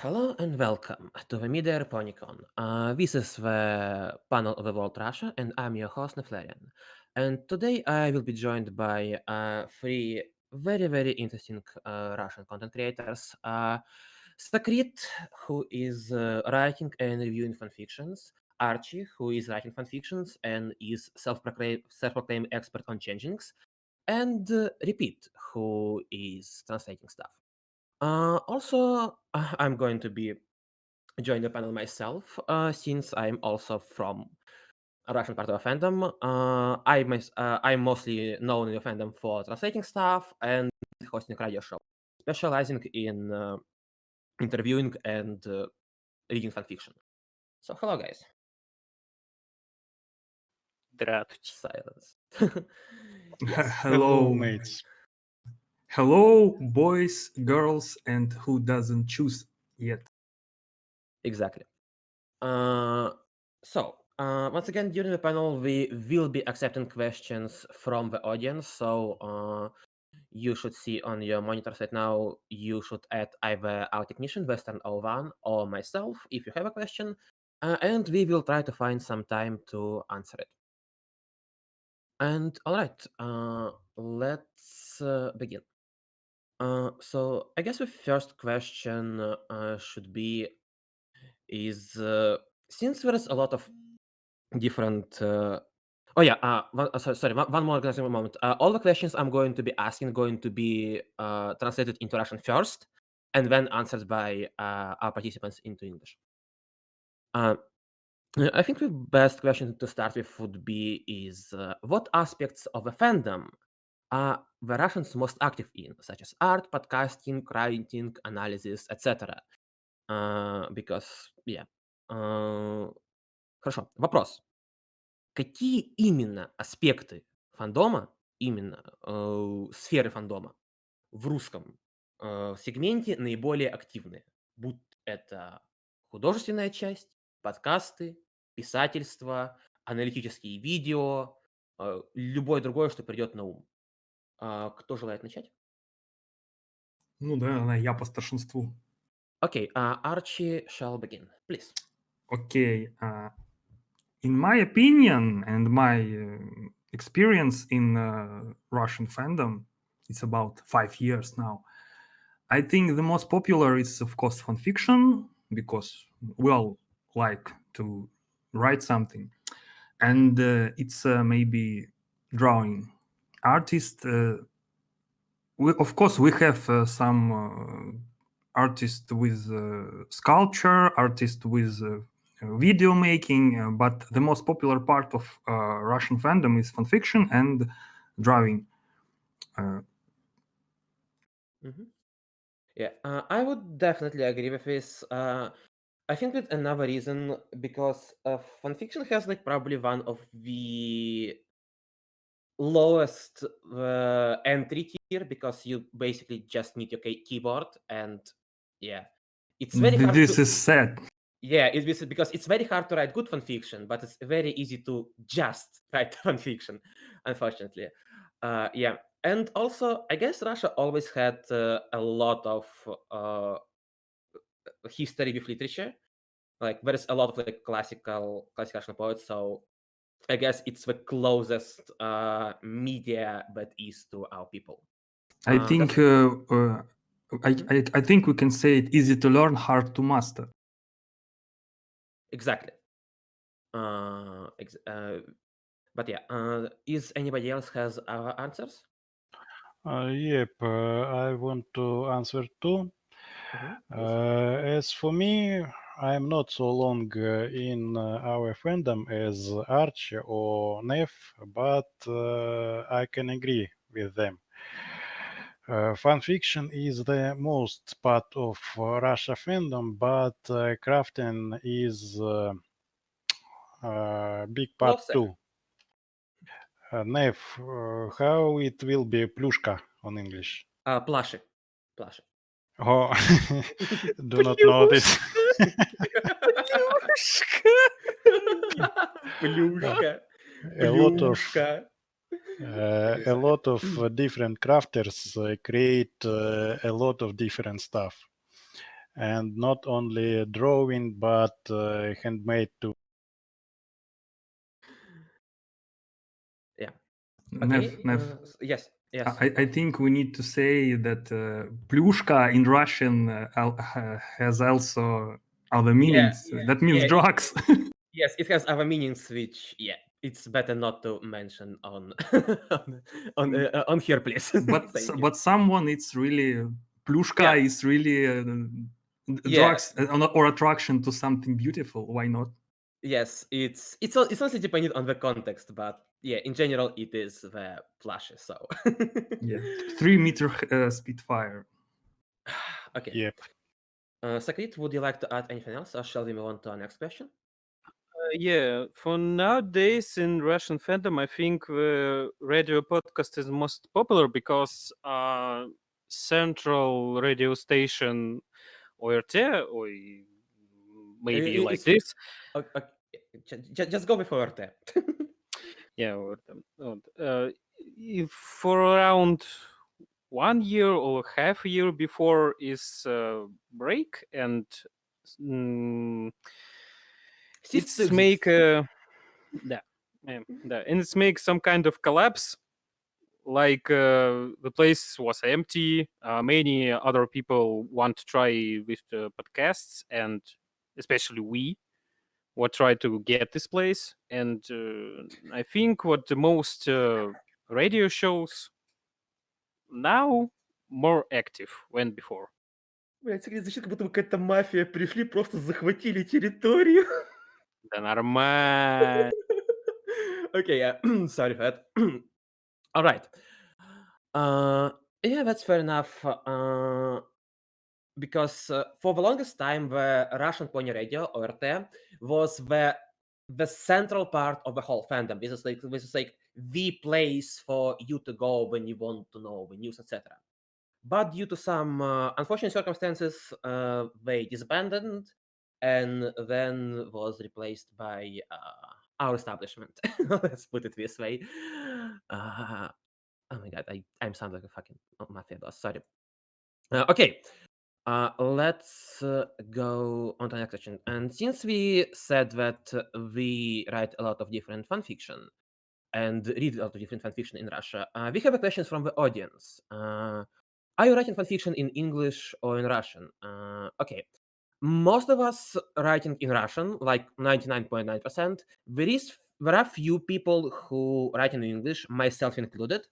Hello and welcome to the Midair Pony This is the panel of the World Russia, and I'm your host, Nethlarion. And today I will be joined by three very interesting Russian content creators. Sakrit, who is writing and reviewing fanfictions. Archi, who is writing fanfictions and is self-proclaimed expert on changelings. And RePitt, who is translating stuff. Also, I'm going to be join the panel myself, since I'm also from a Russian part of the fandom. I'm mostly known in the fandom for translating stuff and hosting a radio show, specializing in interviewing and reading fanfiction. So, hello, guys. Здравствуйте. Silence. Hello, mates. Hello, boys, girls, and who doesn't choose yet. Exactly. Once again, during the panel, we will be accepting questions from the audience. So, you should see on your monitors right now, you should add either our technician, Western01, or myself if you have a question, and we will try to find some time to answer it. And all right, let's begin. So I guess the first question should be since there is a lot of different one more moment. All the questions I'm going to be asking going to be translated into Russian first and then answered by our participants into English. I think the best question to start with would be what aspects of the fandom are the Russians most active in, such as art, podcasting, writing, analysis, etc. Хорошо, вопрос. Какие именно аспекты фандома, именно сферы фандома в русском сегменте наиболее активны? Будь это художественная часть, подкасты, писательство, аналитические видео, любое другое, что придет на ум. Кто желает начать? Ну да, я по старшинству. Okay, Archie shall begin, please. Okay, in my opinion and my experience in Russian fandom, it's about 5 years now. I think the most popular is, of course, fanfiction, because we all like to write something. And it's maybe drawing. Artist, of course, we have some artists with sculpture, artists with video making, but the most popular part of Russian fandom is fanfiction and drawing. Yeah, I would definitely agree with this. I think that another reason, because fanfiction has like probably one of the lowest entry tier, because you basically just need your keyboard, and yeah, it's very hard. This is sad. Yeah, it's because it's very hard to write good fanfiction, but it's very easy to just write fanfiction, unfortunately. Yeah, and also I guess Russia always had a lot of history with literature. Like there's a lot of like classic Russian poets, so I guess it's the closest media that is to our people. I think I think we can say it easy to learn, hard to master. Exactly. But yeah, is anybody else has answers? Yep, I want to answer too. As for me, I'm not so long in our fandom as Archie or Nef, but I can agree with them. Fanfiction is the most part of Russia fandom, but crafting is a big part too. Nef, how it will be plushka on English? Plushy. Oh, do not know this. Plushka. A lot of different crafters create a lot of different stuff. and not only drawing, but handmade too. Yeah. Nev, Okay. Nev, Yes. Yes. I think we need to say that Plyushka in Russian has also other meanings. That means drugs. Yes, it has other meanings, which it's better not to mention on on here, please. But Thank you. but someone it's really Plyushka Yeah. is really drugs or attraction to something beautiful. Why not? Yes, it's also depending on the context, but yeah, in general, it is the plushes. So Yeah, 3-meter Spitfire. okay. Yep. Sakrit, would you like to add anything else, or shall we move on to our next question? Yeah, for nowadays in Russian fandom, I think the radio podcast is most popular because central radio station ORT, or maybe like It's- this. Okay, just go before RT. Yeah, for around 1 year or half a year before is break, and it's make and it's make some kind of collapse. Like the place was empty. Many other people want to try with the podcasts, and especially we what try to get this place. And I think what the most radio shows now more active than before. Блять, звучит, как будто бы какая-то мафия пришли, просто захватили территорию. Да нормально. Okay, yeah. Sorry for that. All right. Yeah, that's fair enough. Because for the longest time, the Russian Pony Radio (ORT) was the central part of the whole fandom. This is like the place for you to go when you want to know the news, etc. But due to some unfortunate circumstances, they disbanded and then was replaced by our establishment. Let's put it this way. Oh my god, I'm sound like a fucking mafia boss. Sorry. Okay. Let's go on to the next question. And since we said that we write a lot of different fanfiction and read a lot of different fanfiction in Russia, we have a question from the audience. Are you writing fanfiction in English or in Russian? Okay. Most of us writing in Russian, like 99.9%. There are few people who write in English, myself included,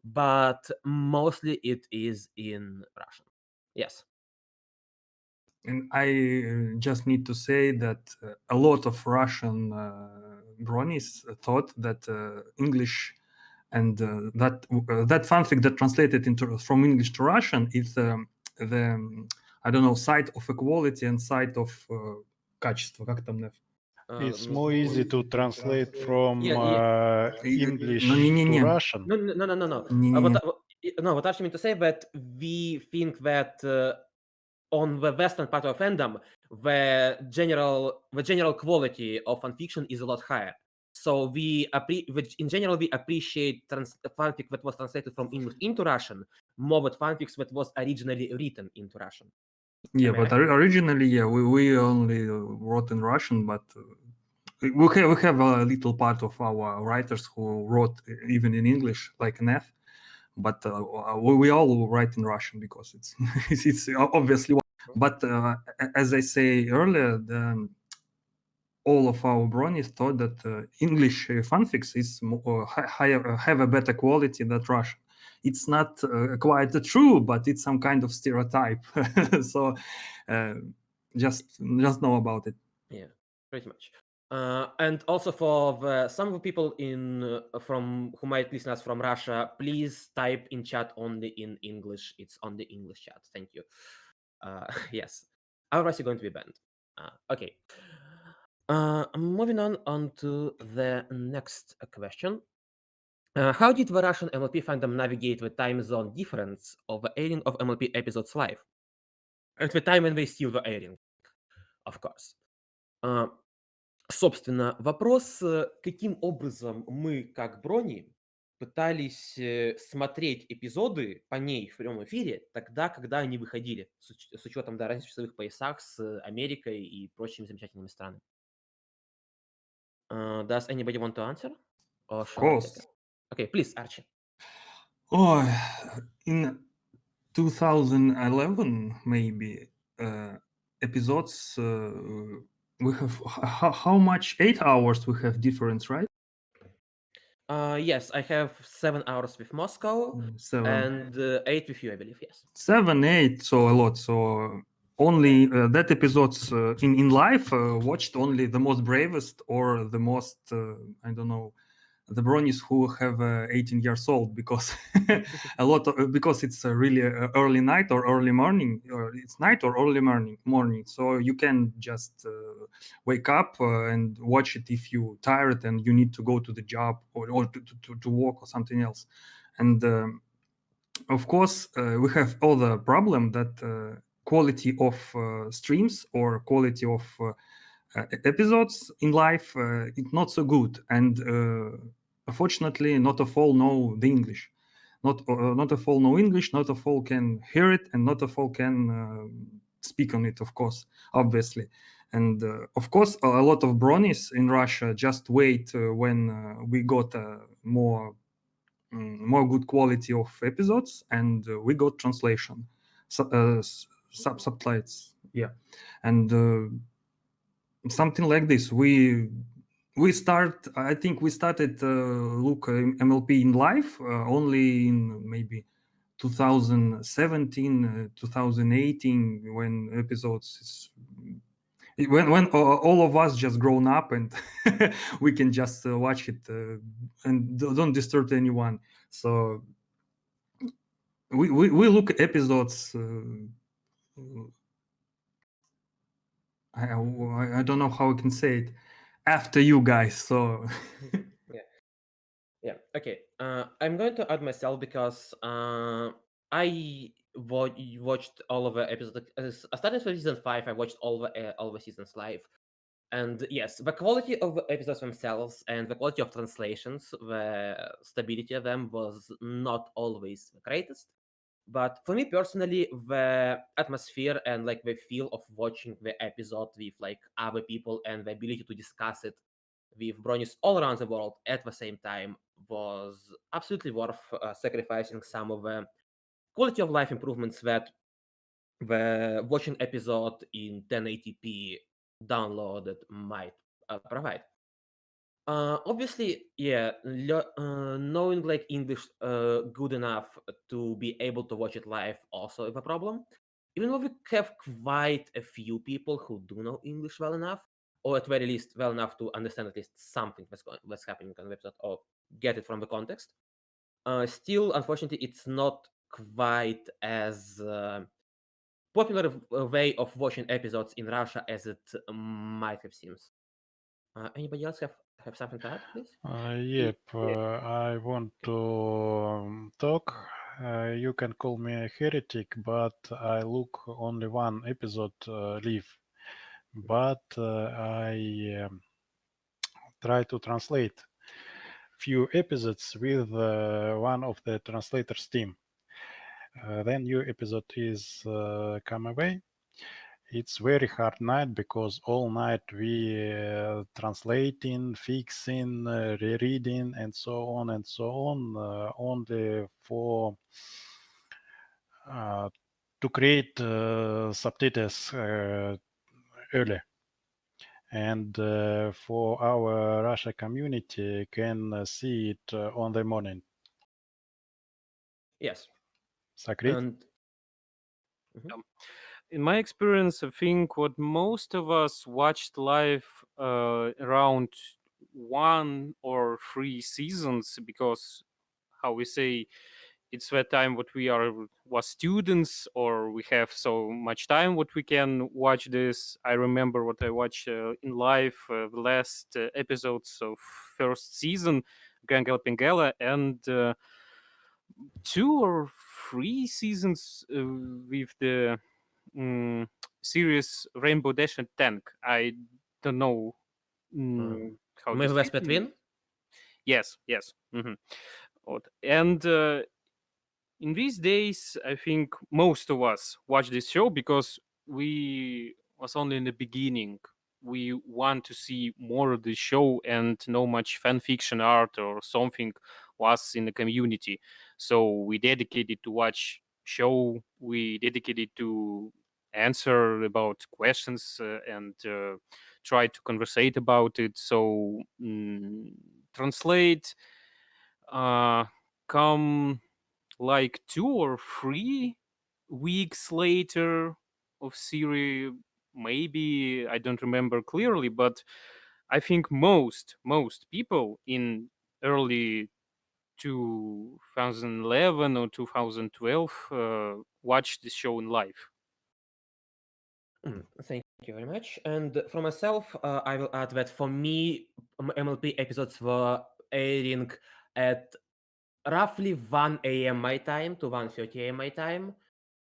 but mostly it is in Russian. Yes. And I just need to say that a lot of Russian bronies thought that English and that fanfic that translated from English to Russian is the I don't know, side of equality and side of качество. Как там, Нев? It's more easy to translate from English Не-не-не. to Russian. No. Не-не-не. What Archi meant to say that we think that on the western part of fandom, the general quality of fanfiction is a lot higher. So in general we appreciate fanfic that was translated from English into Russian more than fanfics that was originally written into Russian. Yeah, but originally, yeah, we only wrote in Russian, but we have a little part of our writers who wrote even in English, like Neth, but we all write in Russian because it's it's obviously. But as I say earlier, all of our bronies thought that English fanfics is have a better quality than Russian. It's not quite true, but it's some kind of stereotype. So just know about it. Yeah, pretty much. And also for some of the people who might listen us from Russia, please type in chat only in English. It's on the English chat. Thank you. Yes. Otherwise, you're going to be banned. Okay. Moving on to the next question. How did the Russian MLP fandom navigate the time zone difference of the airing of MLP episodes live? At the time when they still were airing, of course. Собственно, вопрос, каким образом мы, как брони, пытались смотреть эпизоды по ней в прямом эфире тогда, когда они выходили, с учетом разницы в часовых поясах с Америкой и прочими замечательными странами. Does anybody want to answer? Or Of shall I take course. it? Okay, please, Archie. Oh, in 2011, maybe episodes. We have how much? 8 hours. We have difference, right? Yes, I have 7 hours with Moscow 7. and 8 with you, I believe. Yes. 7, 8, so a lot. So only that episodes in live watched only the most bravest or the most I don't know, the bronies who have 18 years old, because a lot of, because it's really early night or early morning, or it's night or early morning. So you can just wake up and watch it if you tired and you need to go to the job or to work or something else. And of course, we have all the problem that quality of streams or quality of episodes in life it's not so good, and unfortunately, not of all know the English. Not of all know English. Not of all can hear it, and not of all can speak on it. Of course, obviously, and of course, a lot of bronies in Russia just wait when we got more good quality of episodes, and we got translation, subtitles, yeah, and something like this. We start. I think we started look MLP in live only in maybe 2017, 2018, when episodes is when all of us just grown up and we can just watch it and don't disturb anyone. So we look at episodes. I don't know how I can say it after you guys. So Yeah. Okay. I'm going to add myself because I watched all of the episodes. Starting from season 5, I watched all the seasons live. And yes, the quality of the episodes themselves and the quality of translations, the stability of them was not always the greatest. But for me personally, the atmosphere and like the feel of watching the episode with like other people and the ability to discuss it with bronies all around the world at the same time was absolutely worth sacrificing some of the quality of life improvements that the watching episode in 1080p downloaded might provide. Obviously, yeah, knowing like English good enough to be able to watch it live also is a problem. Even though we have quite a few people who do know English well enough, or at very least well enough to understand at least something that's happening on the episode or get it from the context. Still, unfortunately, it's not quite as popular way of watching episodes in Russia as it might have seemed. Anybody else have something to add, please? Yep, I want to talk. You can call me a heretic, but I look only one episode live. But I try to translate few episodes with one of the translators team. Then new episode is come away. It's very hard night because all night we translating, fixing, rereading, and so on and so on, only for to create subtitles early. And for our Russia community can see it on the morning. Yes. Sakrit? And in my experience, I think what most of us watched live around 1 or 3 seasons, because how we say it's that time what we was students, or we have so much time what we can watch this. I remember what I watched in live the last episodes of first season, Gangela Pingela, and 2 or 3 seasons with the series Rainbow Dash and Tank. I don't know how Maybe to that's say it. between? Yes. Mhm. And in these days, I think most of us watch this show because we was only in the beginning. We want to see more of the show and know much fan fiction art or something was in the community. So we dedicated to watch show. We dedicated to answer about questions and try to conversate about it. So translate come like 2 or 3 weeks later of series, maybe I don't remember clearly, but I think most people in early 2011 or 2012 watched the show in live. Thank you very much. And for myself, I will add that for me, MLP episodes were airing at roughly 1 a.m. my time to 1:30 a.m. my time.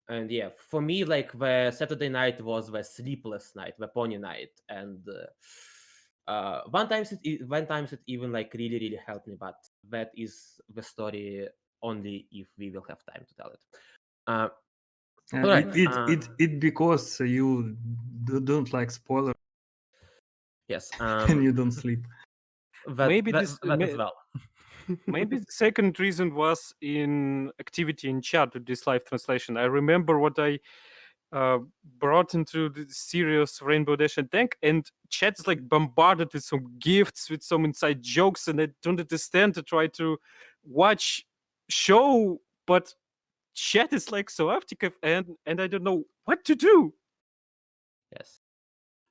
And yeah, for me, like the Saturday night was the sleepless night, the pony night, and one times it even like really helped me. But that is the story only if we will have time to tell it. All right. It because you don't like spoilers Yes. and you don't sleep. Maybe that this as well. maybe the second reason was in activity in chat with this live translation. I remember what I brought into the serious Rainbow Dash and Tank, and chat's like bombarded with some gifts, with some inside jokes, and I don't understand to try to watch show, but chat is like so active, and I don't know what to do. Yes.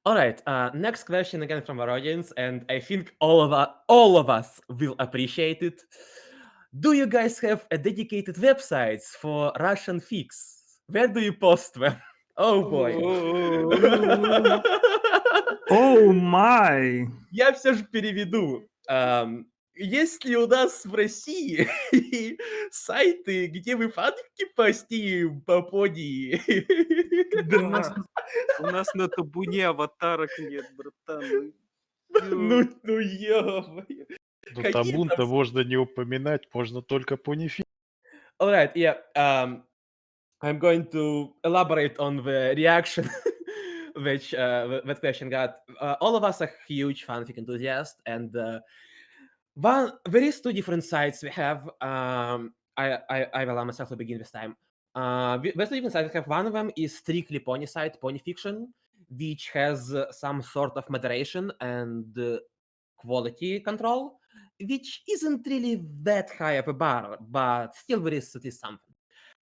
All right. Next question again from our audience, and I think all of us will appreciate it. Do you guys have a dedicated websites for Russian fics? Where do you post them? Oh boy. Oh my! Я все же переведу. Есть ли у нас в России сайты, где вы фанфики постим по пони? У нас на табуне аватарок нет, братан. Ну ё-моё. Ну, Какие табун-то там... можно не упоминать, можно только понифи. All right, yeah. I'm going to elaborate on the reaction which that question got. All of us are huge fanfic enthusiasts, and there is two different sites we have. I will allow myself to begin this time. There's two different sites we have. One of them is strictly pony site, pony fiction, which has some sort of moderation and quality control, which isn't really that high of a bar, but still there is at least something.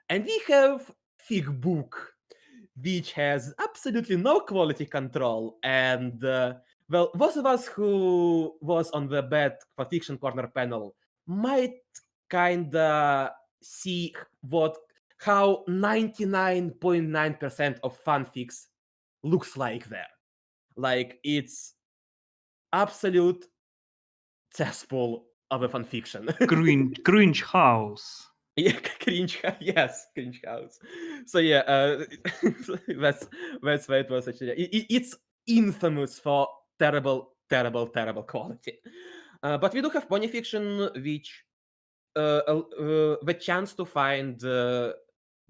And we have Fig Book, which has absolutely no quality control. And well, those of us who was on the Bad for Fiction Corner panel might kinda see how 99.9% of fanfics looks like there. Like it's absolute cesspool of a fanfiction. Cringe house. Yeah, cringe. Yes, cringe house. So yeah, that's why it was actually. It's infamous for terrible quality. But we do have pony fiction, which the chance to find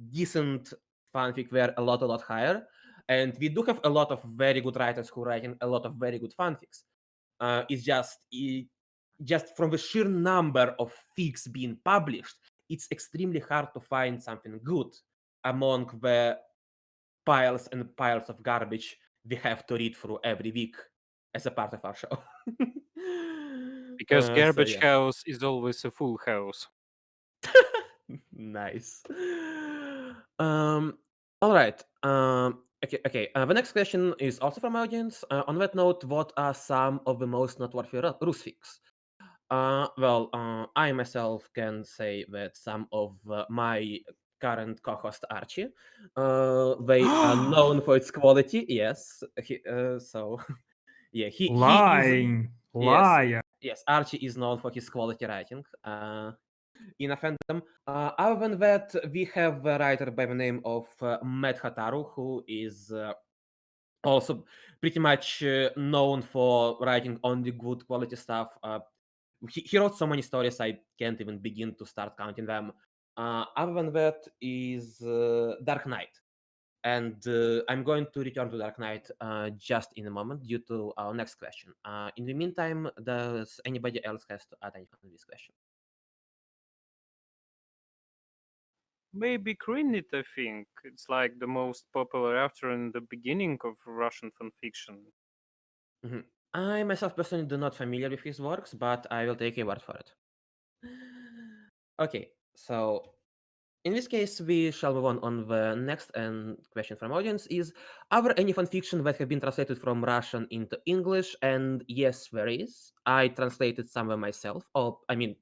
decent fanfic were a lot higher, and we do have a lot of very good writers who writing a lot of very good fanfics. It's just from the sheer number of fics being published, it's extremely hard to find something good among the piles and piles of garbage we have to read through every week as a part of our show. Because So, garbage yeah. house is always a full house. Nice. All right. Okay. The next question is also from audience. On that note, what are some of the most noteworthy Rus fics? Well, I myself can say that some of my current co-host Archie, they are known for its quality. Yes, so yeah, he is. Lying. Liar. Yes, Archie is known for his quality writing. In a fandom. Other than that, we have a writer by the name of Matt Hataru, who is also pretty much known for writing only good quality stuff. he wrote so many stories I can't even begin to start counting them. Other than that is Dark Knight. And I'm going to return to Dark Knight just in a moment due to our next question. In the meantime, does anybody else has to add anything to this question? Maybe Krinit, I think. It's like the most popular author in the beginning of Russian fanfiction. Mhm. I myself personally do not familiar with his works, but I will take a word for it. Okay, so in this case, we shall move on the next question from audience is, are there any fanfiction that have been translated from Russian into English? And yes, there is. I translated some of them myself. Or, I mean,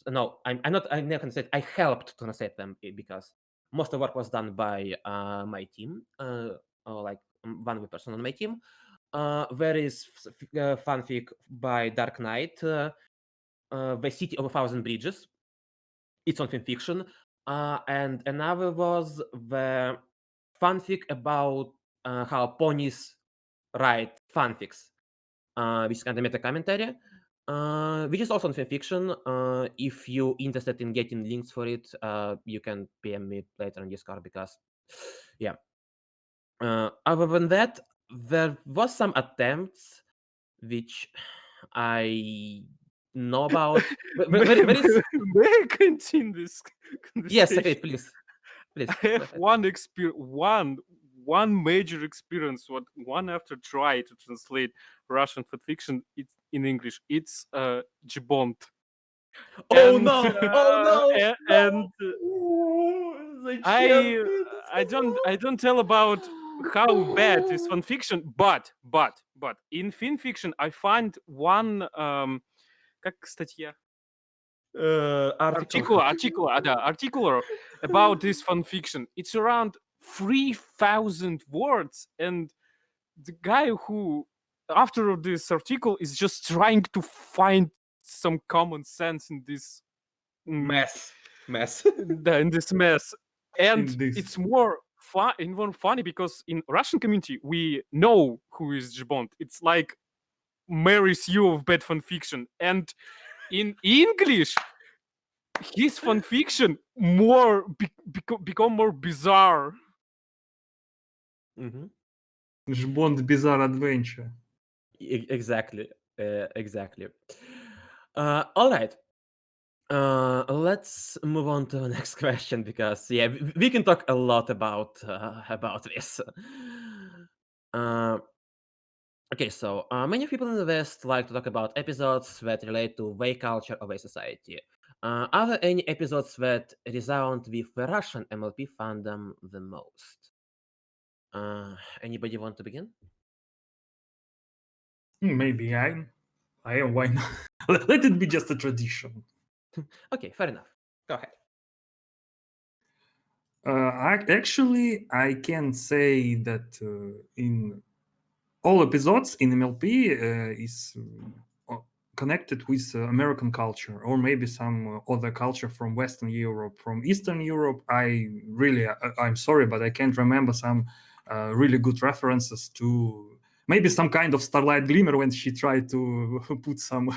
no, I never translated. I helped to translate them because most of the work was done by my team, or like one of the person on my team. There is fanfic by Dark Knight, The City of a Thousand Bridges. It's on fanfiction. And another was the fanfic about how ponies write fanfics, which is kind of meta commentary, which is also on fanfiction. If you're interested in getting links for it, you can PM me later on Discord because, yeah. Other than that, there was some attempts which I know about. There is May I continue this yes, conversation? Sakrit, please. I go have ahead. one major experience. What one after try to translate Russian fanfiction in English. It's Jibont. Oh And, no! Oh no! and Зачем I don't tell about how bad is fanfiction, but in fanfiction I find one как статья? Article. Articular about this fanfiction. It's around 3,000 words, and the guy who after this article is just trying to find some common sense in this Mess. in this mess. And In this. it's more funny because in Russian community we know who is Jibont. It's like Mary Sue of bad fanfiction, and in English his fanfiction become more bizarre. Mhm. Jbond Bizarre Adventure. Exactly. Exactly. All right. Let's move on to the next question because yeah, we can talk a lot about this. Okay, so many people in the West like to talk about episodes that relate to their culture or their society. Are there any episodes that resound with the Russian MLP fandom the most? Anybody want to begin? Maybe I am. Why not? Let it be just a tradition. Okay, fair enough. Go ahead. Actually, I can say that in all episodes in MLP is connected with American culture or maybe some other culture from Western Europe, from Eastern Europe. I'm sorry, but I can't remember some really good references to maybe some kind of Starlight Glimmer when she tried to put some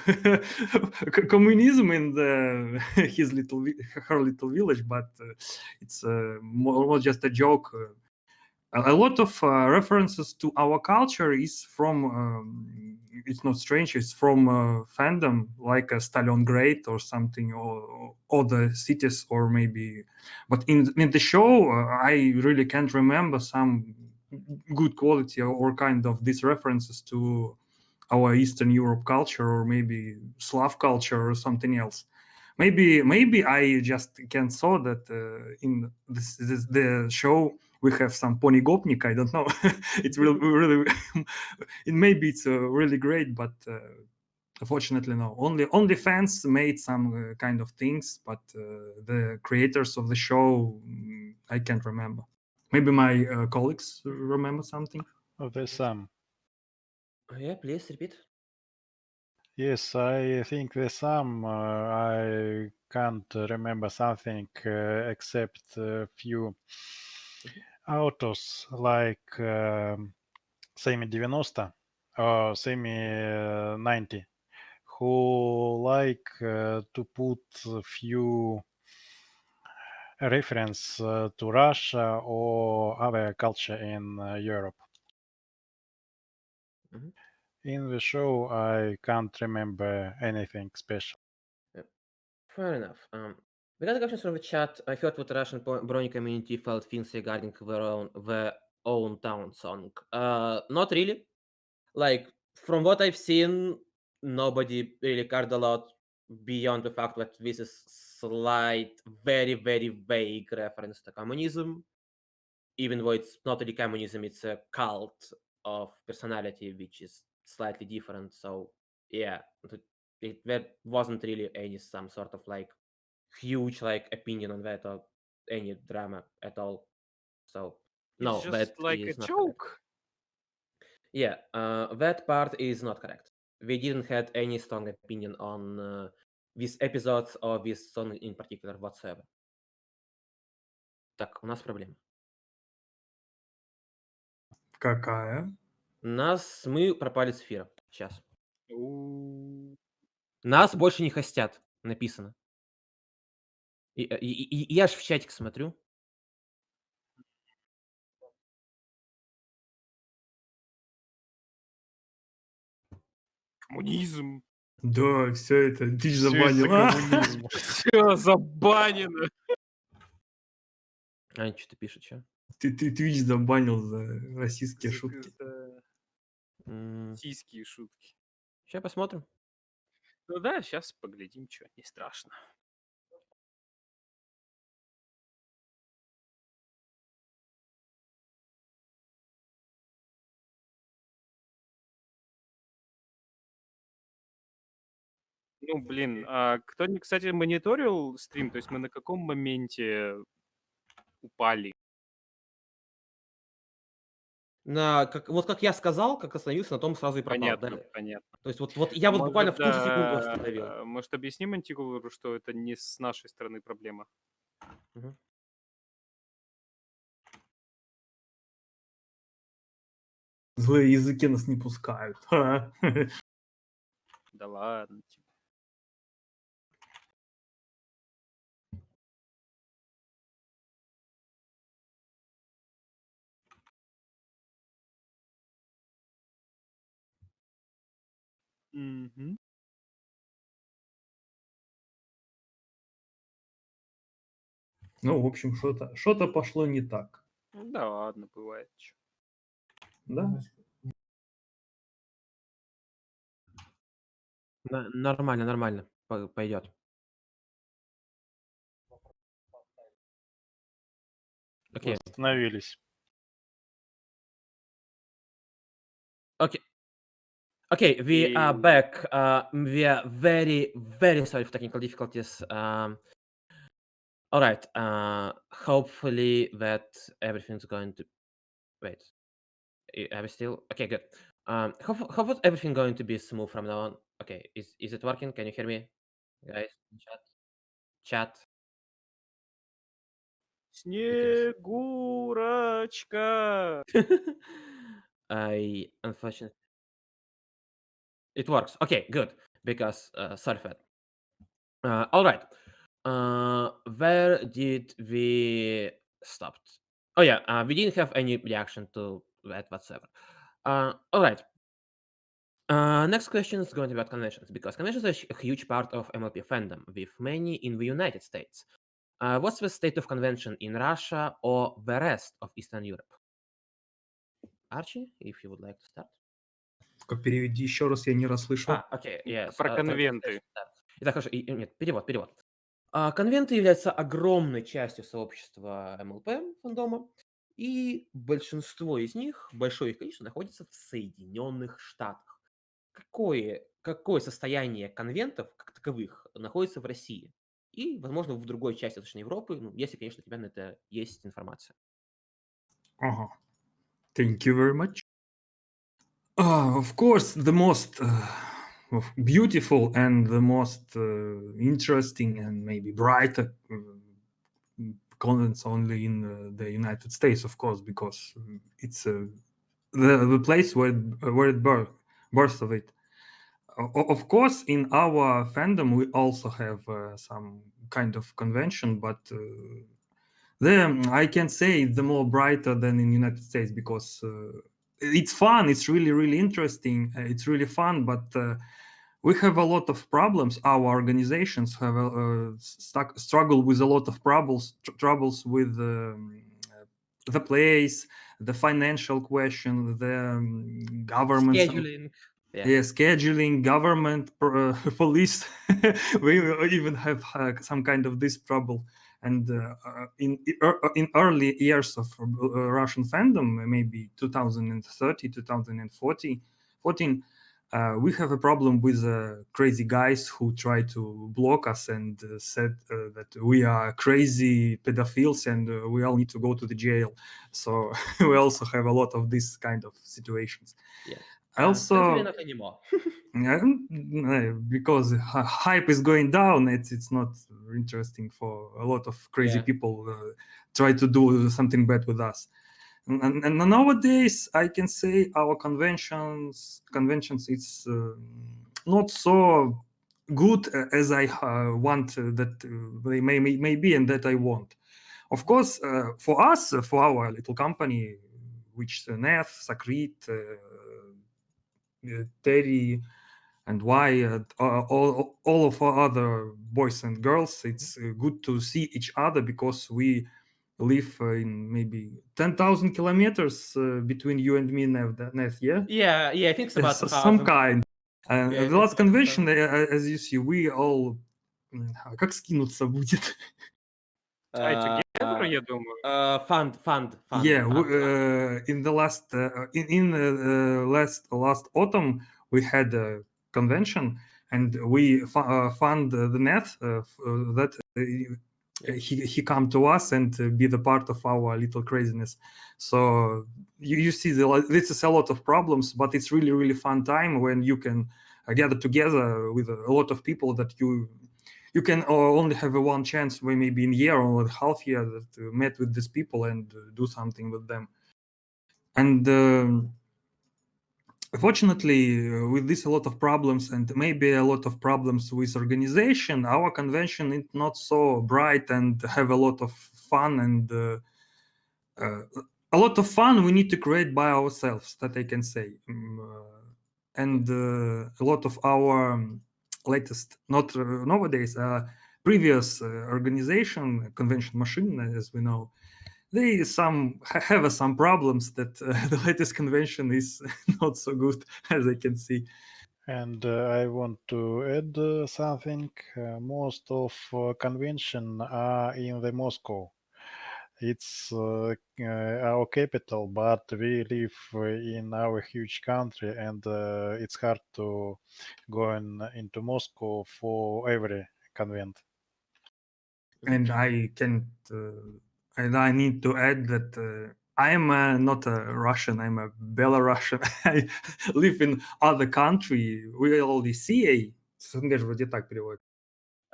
communism in her little village, but it's more just a joke. A lot of references to our culture is from it's not strange, it's from fandom like Stallion Great or something, or other cities, or maybe, but in the show I really can't remember some good quality or kind of these references to our Eastern Europe culture or maybe Slav culture or something else. Maybe I just can saw that in the show we have some pony gopnik. I don't know. It's really it maybe it's really great, but unfortunately no. Only fans made some kind of things, but the creators of the show I can't remember. Maybe my colleagues remember something. There's some. Yeah, please repeat. Yes, I think there's some. I can't remember something except a few autos like Semi 90 or Semi 90, who like to put a few reference to Russia or other culture in Europe. Mhm. In the show, I can't remember anything special. Fair enough. We got a question from the chat. I heard what Russian brony community felt things regarding their own town song. Not really. Like, from what I've seen, nobody really cared a lot beyond the fact that this is slight, very, very vague reference to communism. Even though it's not really communism, it's a cult of personality, which is slightly different. So, yeah, there wasn't really any some sort of like huge like opinion on that or any drama at all. So no, It's just that like a is not correct. joke. Yeah, that part is not correct. We didn't have any strong opinion on these episodes or this song in particular whatsoever. Так, у нас проблема. Какая? Мы пропали с эфира. Сейчас. Ooh. Нас больше не хостят, написано. И я ж в чатик смотрю. Коммунизм. Да, все это Twitch Всё забанил. из-за коммунизма. Все забанено. Аня что-то пишет, что? Ты Twitch забанил за российские шутки. Сиськи и шутки. Сейчас посмотрим. Ну да, сейчас поглядим, что не страшно. Ну, блин, кто-нибудь, кстати, мониторил стрим? То есть мы на каком моменте упали? Вот как я сказал, как остановился, на том сразу и пропал. Понятно, Да. понятно. То есть вот я вот буквально в ту же секунду да, остановил. Может, объясним Антигулору, что это не с нашей стороны проблема? Мгм. Злые языки нас не пускают. Ха. Да ладно. Типа. Мгм. Ну, в общем, что-то пошло не так. Ну да ладно, бывает. Чё. Да? Нормально. Пойдет. Окей. Восстановились. Okay, we are И- back. We are very, very sorry for technical difficulties. All right. Hopefully that everything's going to. Wait. Are we still? Okay, good. Hope everything going to be smooth from now on. Okay, is it working? Can you hear me, guys? Chat. Снегурочка. I unfortunately. It works. Okay, good. Because sorry for that. All right. Where did we stop? Oh yeah, we didn't have any reaction to that whatsoever. All right. Next question is going to be about conventions because conventions are a huge part of MLP fandom, with many in the United States. What's the state of convention in Russia or the rest of Eastern Europe? Archie, if you would like to start. Только переведи еще раз, я не расслышал. Окей, yes. Про конвенты. Итак, хорошо. Нет, перевод. Конвенты являются огромной частью сообщества МЛП фандома, и большинство из них, большое их количество, находится в Соединенных Штатах. Какое состояние конвентов, как таковых, находится в России? И, возможно, в другой части Восточной Европы, если, конечно, у тебя на это есть информация. Ага. Thank you very much. Of course, the most beautiful and the most interesting and maybe brighter convents only in the United States, of course, because it's the place where it birth of it. of course, in our fandom, we also have some kind of convention, but I can say the more brighter than in United States, because it's fun. It's really, really interesting. It's really fun, but we have a lot of problems. Our organizations have struggle with a lot of troubles with the place, the financial question, the government Scheduling. Yeah, scheduling, government, police. We even have some kind of this trouble. And in early years of Russian fandom, maybe 2030, 2014, we have a problem with crazy guys who try to block us and said that we are crazy pedophiles and we all need to go to the jail. So we also have a lot of this kind of situations. Yeah. Also, Thankfully not anymore. because hype is going down, it's not interesting for a lot of crazy people try to do something bad with us. And nowadays, I can say our conventions, it's not so good as I want that they may be and that I want. Of course, for us, for our little company, which Neth, Sakrit, Terry, and Wyatt, all of our other boys and girls, it's good to see each other because we live in maybe 10,000 kilometers between you and me, Neth, yeah? Yeah, I think it's about some 1,000. kind. Yeah, The last convention, as you see, we all... Как скинуться будет? Try together, я думаю. Fund. Yeah, in the last last autumn we had a convention and we fund the net that he come to us and be the part of our little craziness. So you see this is a lot of problems, but it's really, really fun time when you can gather together with a lot of people that you can only have one chance, maybe in a year or a half year, that met with these people and do something with them. And fortunately, with this a lot of problems and maybe a lot of problems with organization, our convention is not so bright and have a lot of fun. And a lot of fun we need to create by ourselves, that I can say. And a lot of our latest, not nowadays, previous organization, convention machine, as we know, they have some problems that the latest convention is not so good, as I can see. And I want to add something. Most of convention are in the Moscow. It's our capital, but we live in our huge country, and it's hard to go into Moscow for every convent. And I can't. And I need to add that I am not a Russian. I'm a Belarusian. I live in other country. We only CA. Вроде так переводит.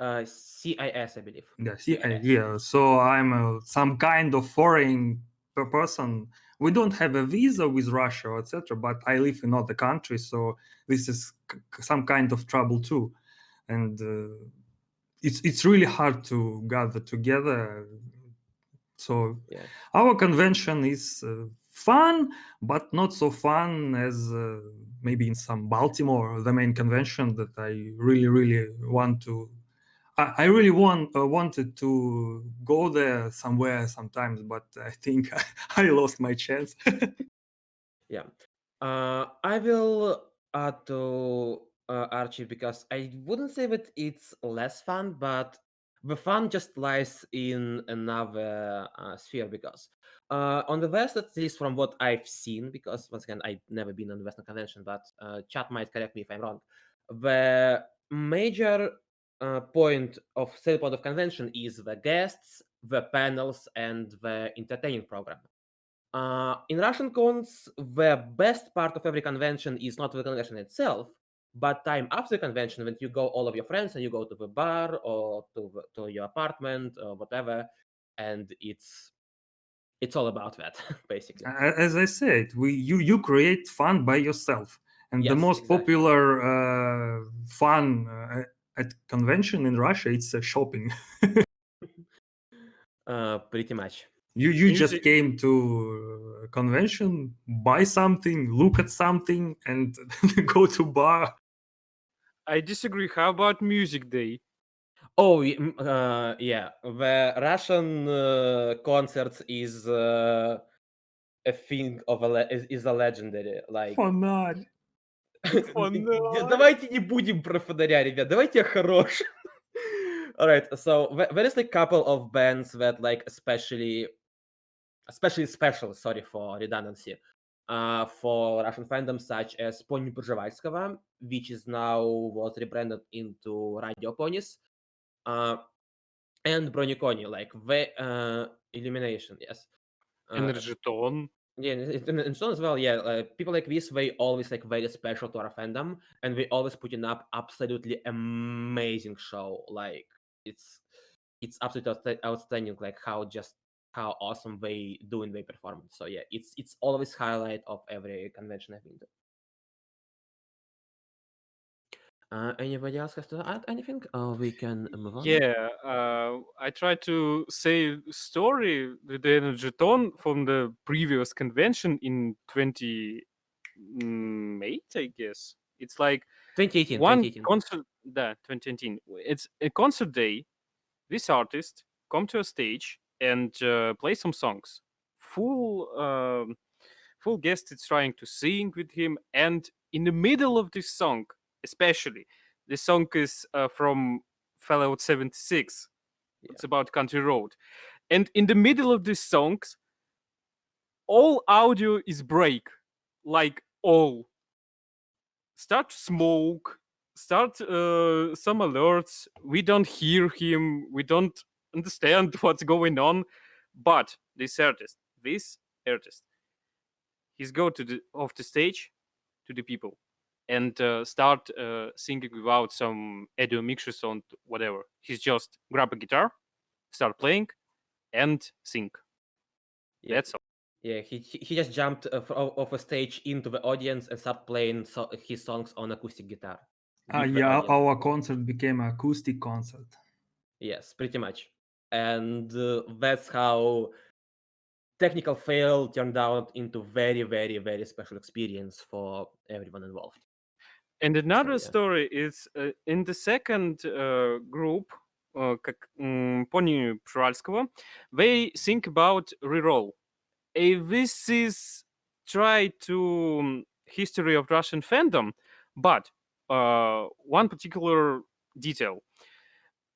CIS, I believe. Yeah, CIS. yeah. So I'm some kind of foreign person. We don't have a visa with Russia, etc. But I live in other countries, so this is some kind of trouble too, and it's really hard to gather together. So our convention is fun, but not so fun as maybe in some Baltimore, the main convention that I really, really want to. I really wanted to go there somewhere sometimes, but I think I lost my chance. Yeah. I will add to Archie because I wouldn't say that it's less fun, but the fun just lies in another sphere because on the West, at least from what I've seen, because once again, I've never been on the Western convention, but chat might correct me if I'm wrong. The major point of selling point of convention is the guests, the panels, and the entertaining program. In Russian cons, the best part of every convention is not the convention itself, but time after the convention when you go all of your friends and you go to the bar or to your apartment or whatever, and it's all about that basically. As I said, you create fun by yourself, And the Yes, most exactly. popular fun at convention in Russia, it's shopping. Pretty much. You just Music- came to a convention, buy something, look at something, and go to bar. I disagree. How about Music Day? Oh, yeah. The Russian concerts is a thing of is a legendary. Like, Фонарь. Фонарь. давайте не будем про фонаря, ребят. Давайте о хорошем. Alright, so there is like couple of bands that like especially special, sorry for redundancy, for Russian fandom, such as Pony Przewalskiego, which is now was rebranded into Radio Ponies, and Bronikoni, like the Illumination, yes. Energeton. Yeah, and so as well, yeah. People like this, they always like very special to our fandom, and they always putting up absolutely amazing show. Like it's absolutely outstanding. Like how awesome they do in their performance. So yeah, it's always highlight of every convention I've been to. Anybody else has to add anything? Or we can move on. Yeah, I tried to say story with the Energeton from the previous convention in 2008, I guess. It's like 2018. one 2018. concert, 2018. It's a concert day. This artist come to a stage and play some songs. Full guest is trying to sing with him, and in the middle of this song, especially, the song is from Fallout 76. Yeah. It's about Country Road, and in the middle of these songs, all audio is break, like all. Start smoke, start some alerts. We don't hear him. We don't understand what's going on. But this artist, he's go to the off the stage to the people and start singing without some audio mixers on whatever. He's just grab a guitar, start playing, and sing. Yeah. That's all. Yeah, he just jumped off a stage into the audience and started playing his songs on acoustic guitar. with the Yeah, audience. our concert became an acoustic concert. Yes, pretty much. And that's how technical fail turned out into very, very, very special experience for everyone involved. And another yeah. story is in the second group, как Pony Przewalskiego, they think about reroll. This is try to history of Russian fandom, but one particular detail.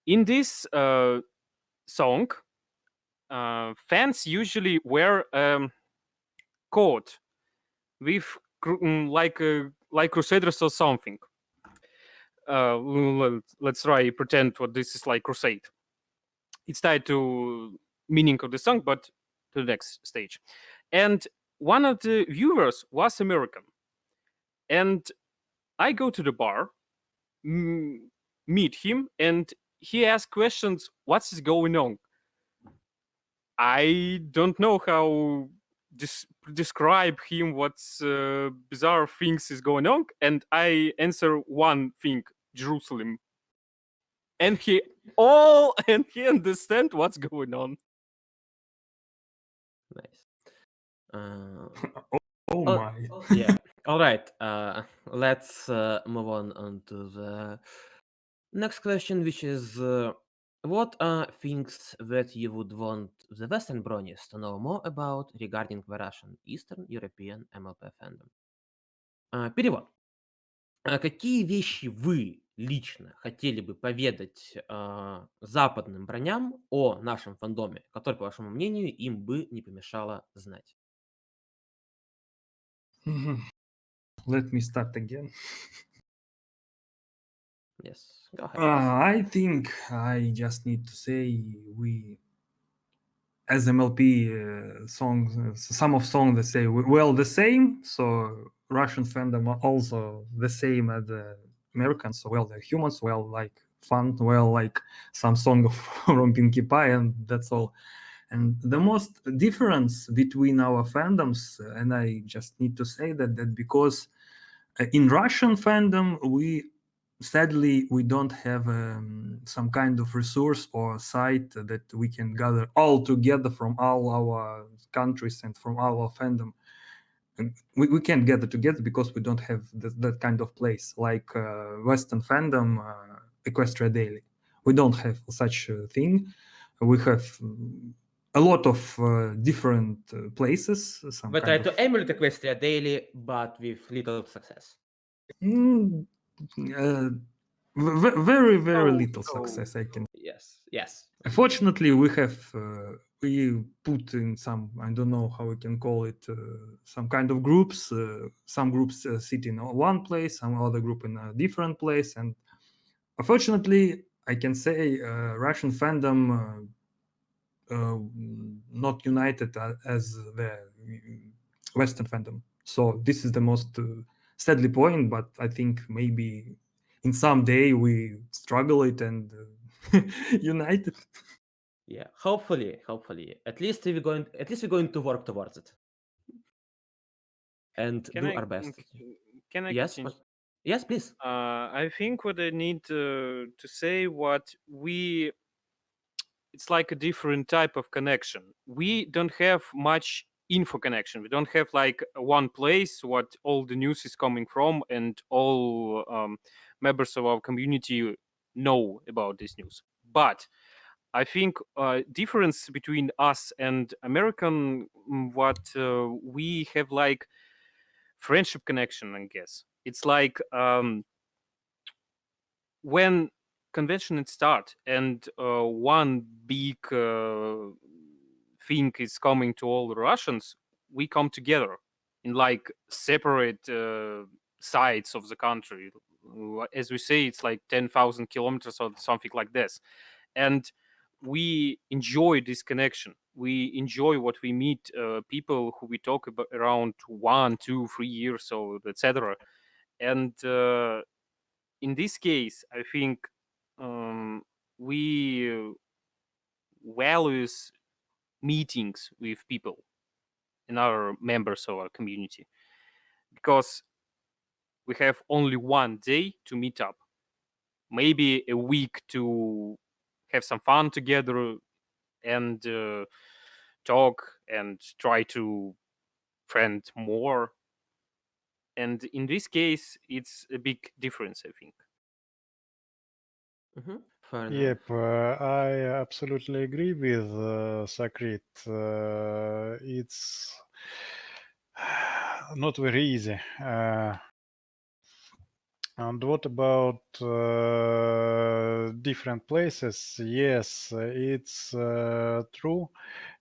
In this song, fans usually wear coat with like Crusaders or something. Let's try pretend what this is like Crusade. It's tied to meaning of the song, but to the next stage. And one of the viewers was American, and I go to the bar, meet him, and he asks questions. What's going on? I don't know how describe him what's bizarre things is going on, and I answer one thing: Jerusalem, and he understand what's going on. Nice. Oh my. Yeah. All right. Let's move on to the next question, which is what are things that you would want the Western bronies to know more about regarding the Russian, Eastern European MLP fandom? Перевод. Какие вещи вы лично хотели бы поведать западным броням о нашем фандоме, которые, по вашему мнению, им бы не помешало знать? Let me start again. Yes, go ahead. please. I think I just need to say we, as MLP songs, some of songs that say well the same. So Russian fandom are also the same as the Americans. So well they're humans, well like fun, well like some song from Pinkie Pie, and that's all. And the most difference between our fandoms, and I just need to say that because In Russian fandom, sadly we don't have some kind of resource or site that we can gather all together from all our countries and from our fandom. And we can't gather together because we don't have that kind of place like Western fandom, Equestria Daily. We don't have such a thing. We have a lot of different places. We try to emulate Equestria Daily, but with little success. Very little success, I can. Yes. Fortunately, we have we put in some, I don't know how we can call it, some kind of groups. Some groups sit in one place, some other group in a different place, and unfortunately, I can say Russian fandom not united as the Western fandom. So this is the most sadly point, but I think maybe in some day we struggle it and unite it. Yeah, hopefully. At least we're going to work towards it and do our best. Can I Yes, continue? yes, please. I think what I need to say, it's like a different type of connection. We don't have much info connection. We don't have like one place what all the news is coming from and all members of our community know about this news. But I think difference between us and American, what we have like friendship connection, I guess. It's like when convention start and one big thing is coming to all the Russians, we come together in like separate sides of the country. As we say, it's like 10,000 kilometers or something like this. And we enjoy this connection. We enjoy what we meet people who we talk about around 1, 2, 3 years old, etc. And in this case, I think we values meetings with people and our members of our community because we have only one day to meet up, maybe a week to have some fun together and talk and try to friend more. And in this case, it's a big difference, I think. Fair enough. Yep, I absolutely agree with Sakrit. It's not very easy. And what about different places? Yes, it's true.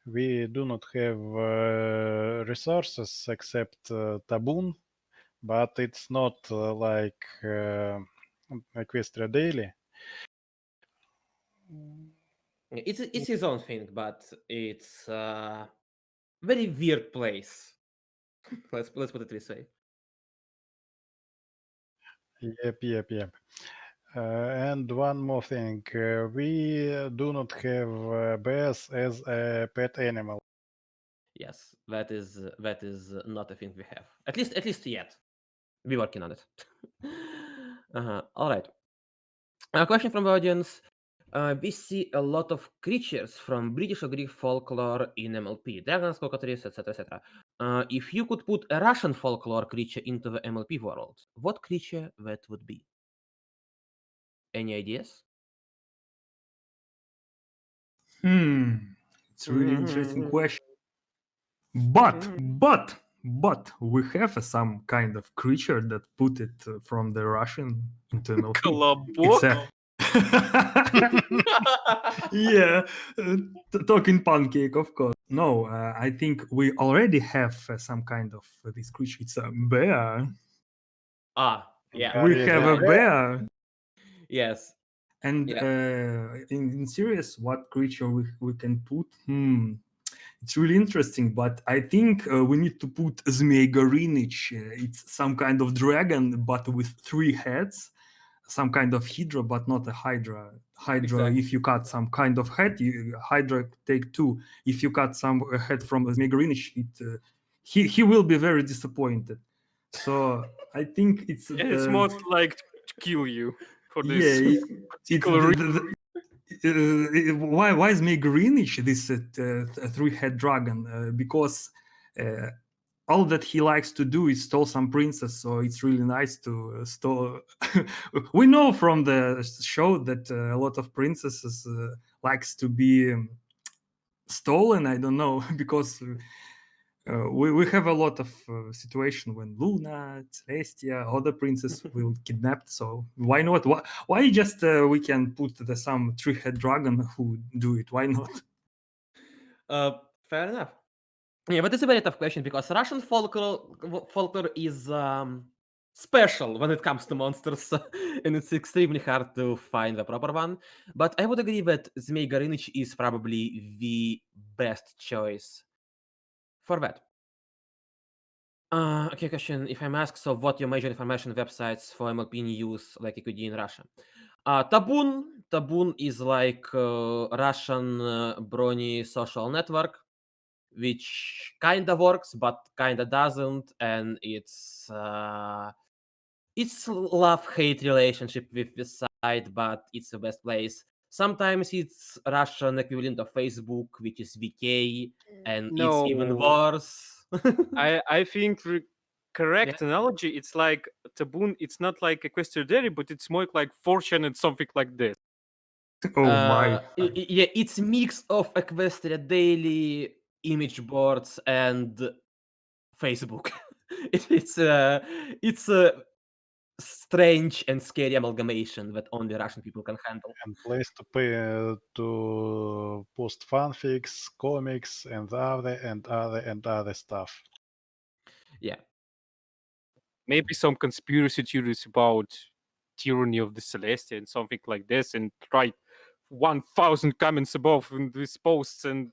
We do not have resources except Tabun, but it's not like Equestria Daily. It's his own thing, but it's a very weird place. Let's put it this way. Yep. And one more thing, we do not have bears as a pet animal. Yes, that is not a thing we have. At least yet. We're working on it. All right. A question from the audience. We see a lot of creatures from British or Greek folklore in MLP, dragons, cockatrices, etc. If you could put a Russian folklore creature into the MLP world, what creature that would be? Any ideas? It's a really interesting question. But we have some kind of creature that put it from the Russian into MLP. Колобок? Yeah, talking pancake, of course. No, I think we already have some kind of this creature. It's a bear. Yeah. We have a bear. Yes. And in serious, what creature we can put? It's really interesting, but I think we need to put Zmei Gorinich. It's some kind of dragon, but with 3 heads. Some kind of hydra, but not a hydra. Exactly. If you cut some kind of head, hydra take 2. If you cut some head from Zmei Gorinich, he will be very disappointed. So I think it's It's most like to kill you for yeah. this It's particular reason. why is Meg Greenwich this three-head dragon? Because all that he likes to do is stole some princess, so it's really nice to stole. We know from the show that a lot of princesses likes to be stolen. I don't know because we have a lot of situation when Luna, Celestia, other princess will kidnapped. So why not? Why just we can put some three-head dragon who do it? Why not? Fair enough. Yeah, but it's a very tough question because Russian folklore is special when it comes to monsters, and it's extremely hard to find the proper one. But I would agree that Zmei Gorыныч is probably the best choice for that. Okay, question. If I'm asked, so what your major information websites for MLP news like EQD in Russia? Tabun. Tabun is like Russian brony social network, which kinda works but kinda doesn't, and it's love-hate relationship with the site, but it's the best place. Sometimes it's Russian equivalent of Facebook, which is VK, and it's even No. worse. I think the correct analogy, it's like Tabun, it's not like Equestria Dairy, but it's more like Fortune and something like this. Oh my! Yeah, it's mix of Equestria Daily, image boards, and Facebook. It's a strange and scary amalgamation that only Russian people can handle. And place to pay to post fanfics, comics, and other stuff. Yeah. Maybe some conspiracy theories about tyranny of the Celestia and something like this, and write 1,000 comments above in these posts, and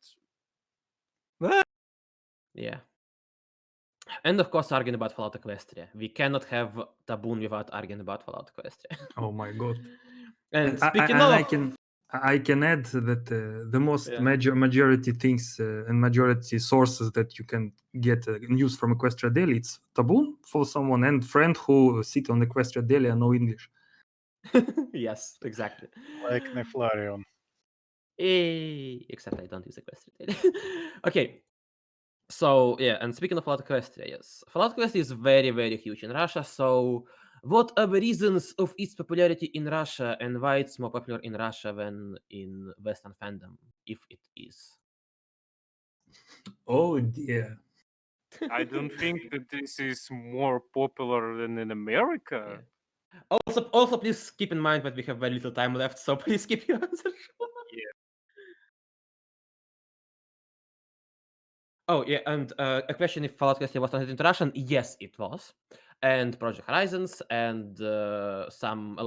Yeah. And of course, arguing about Fallout Equestria. We cannot have Tabun without arguing about Fallout Equestria. Oh my god! And speaking of, I can add that the most Yeah. majority things and majority sources that you can get news from Equestria Daily, it's Taboo for someone and friend who sit on Equestria Daily and know English. Yes, exactly. Like Nethlarion. Except I don't use Equestria. Okay. So yeah, and speaking of Fallout Equestria, yes, Fallout Equestria is very, very huge in Russia. So, what are the reasons of its popularity in Russia, and why it's more popular in Russia than in Western fandom, if it is? Oh dear. I don't think that this is more popular than in America. Yeah. Also, please keep in mind that we have very little time left, so please keep your answer. Yeah. Oh yeah, and a question: if Fallout Equestria was translated into Russian? Yes, it was, and Project Horizons, and a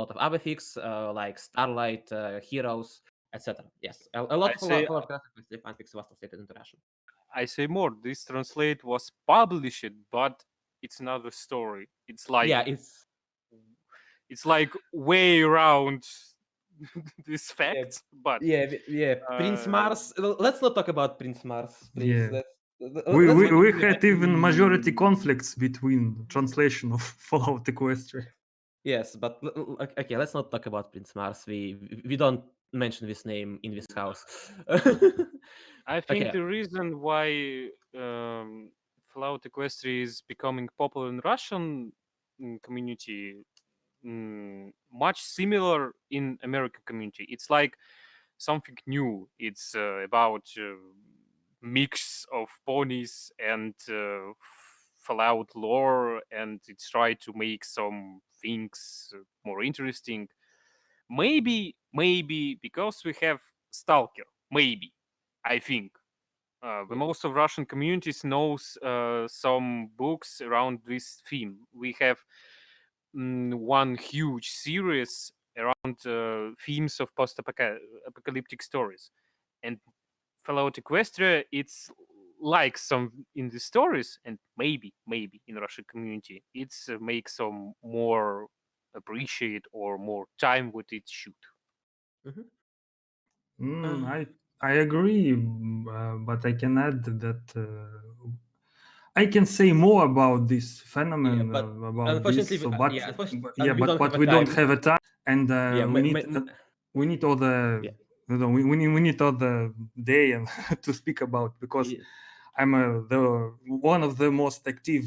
lot of other things like Starlight, Heroes, etc. Yes, a lot of Fallout Equestria fanfics was translated into Russian. I say more. This translate was published, but it's another story. It's like it's like way around these facts. But Prince Mars. Let's not talk about Prince Mars, please. Yeah. We had even majority conflicts between translation of Fallout Equestria. Yes, but okay, let's not talk about Prince Mars. We don't mention this name in this house. I think the reason why Fallout Equestria is becoming popular in Russian community much similar in American community. It's like something new. It's about mix of ponies and Fallout lore, and it's try to make some things more interesting. Maybe because we have Stalker. Maybe, I think. The most of Russian communities knows some books around this theme. We have one huge series around themes of post-apocalyptic stories, and Fallout Equestria, it's like some in the stories, and maybe in Russian community, it's makes some more appreciate or more time what it should. I agree, but I can add that I can say more about this phenomenon, but about unfortunately, this. So, we- but yeah, unfortunately, yeah, we don't but have a we don't time. have a time, and Yeah, we need all the Yeah. we need all the day and to speak about, because Yeah. I'm one of the most active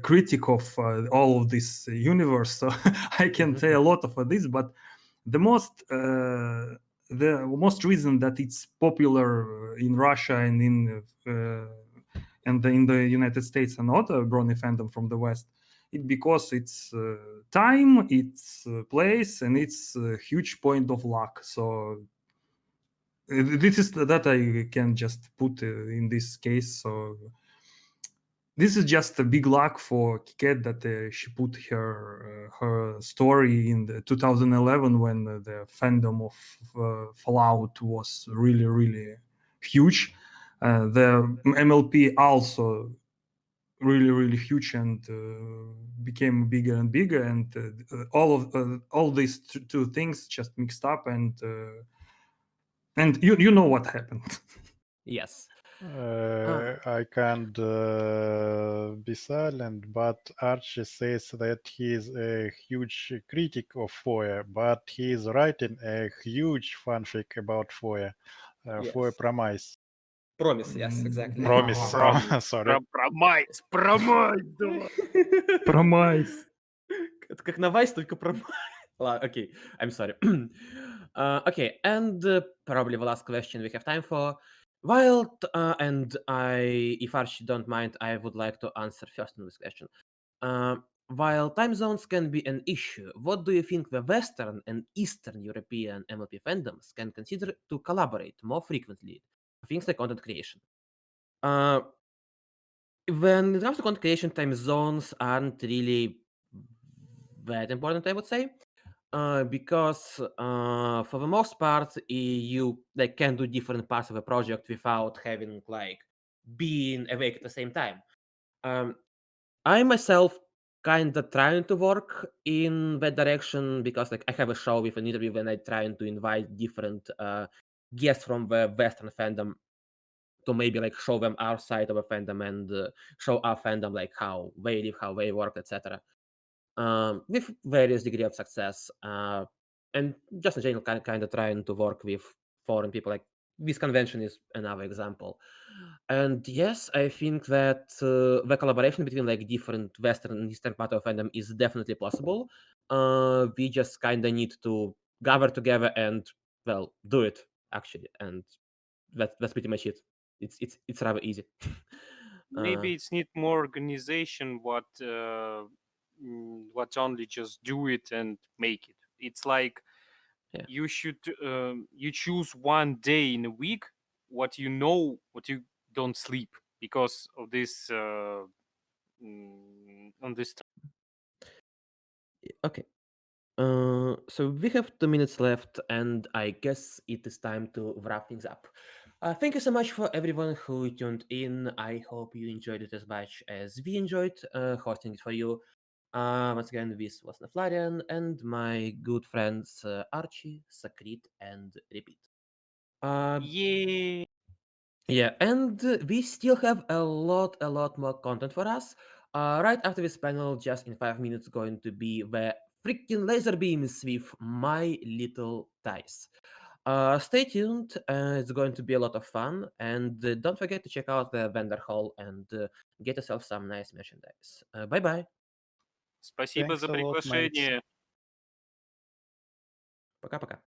critic of all of this universe, so I can say a lot of this. But the most reason that it's popular in Russia and in the United States and not a brony fandom from the West, it because it's time, it's place, and it's a huge point of luck. So this is that I can just put in this case. So this is just a big luck for Kiket that she put her story in the 2011 when the fandom of Fallout was really, really huge. The MLP also really, really huge and became bigger and bigger, and all these two things just mixed up, and you know what happened. Yes. I can't be silent, but Archie says that he is a huge critic of FOIA, but he is writing a huge fanfic about FOIA, FOIA Yes. Promise. Promise, yes, exactly. Promise, Promise. sorry. Промайс, промайс, давай. Promise. Это как на Vice, только про... Ладно, okay, I'm sorry. Okay, and probably the last question we have time for. While, if Archie don't mind, I would like to answer first on this question. While time zones can be an issue, what do you think the Western and Eastern European MLP fandoms can consider to collaborate more frequently? Things like content creation. When it comes to content creation, time zones aren't really that important, I would say, because for the most part, you can do different parts of a project without having being awake at the same time. I myself kind of trying to work in that direction because I have a show with an interview when I trying to invite different guests from the Western fandom to maybe show them our side of a fandom and show our fandom how they live, how they work, etc. With various degree of success, and just in general, kind of trying to work with foreign people. This convention is another example. And yes, I think that the collaboration between different Western and Eastern part of fandom is definitely possible. We just kind of need to gather together and do it actually, and that's pretty much it. It's rather easy. Maybe it's need more organization. What only just do it and make it. It's like Yeah. you should you choose one day in a week what you don't sleep because of this on this time. Okay. So we have 2 minutes left, and I guess it is time to wrap things up. Thank you so much for everyone who tuned in. I hope you enjoyed it as much as we enjoyed hosting it for you. Once again, this was Nethlarion and my good friends Archie, Sakrit, and RePitt. Yeah. Yeah, and we still have a lot more content for us. Right after this panel, just in 5 minutes, going to be the freaking laser beams with My Little Dice. Stay tuned. It's going to be a lot of fun, and don't forget to check out the vendor hall and get yourself some nice merchandise. Bye bye. Спасибо Thanks за a lot, mates. приглашение. Пока-пока.